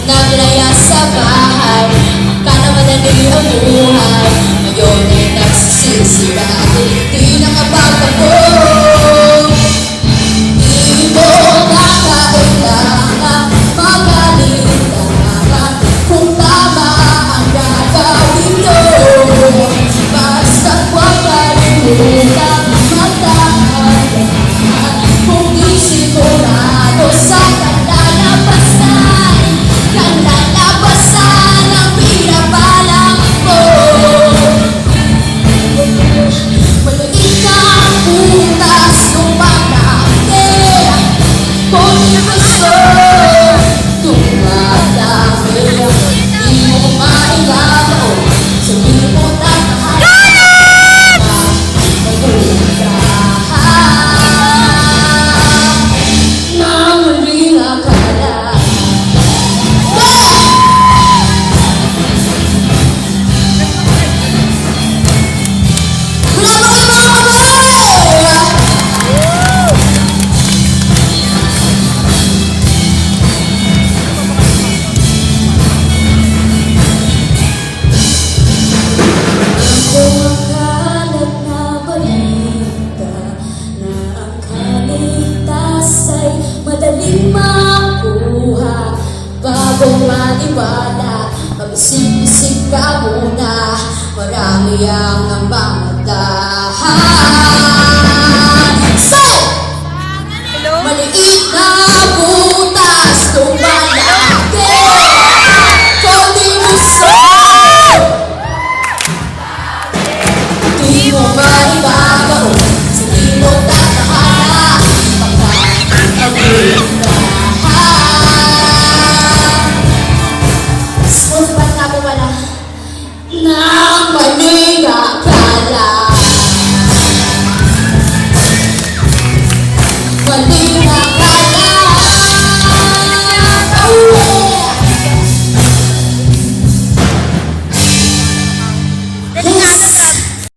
naglaya sa bahay. Akala madali ang buhay, ngayon ay nagsisira. Di nakapagpapong, di mo kakailangan magalintangan kung tama ang gagawin mo. Basta't huwag kalimutan magdahan-dahan kung di sigurado sa kalalabasan ang pinapalang mo. Maliit na ang butas ng pagdakit kung gusto tumadami. Di mo maibabaw, sabihin mo na madaling makuha. Bagong maniwala, mag-isip-isip ka muna. Marami ang nambang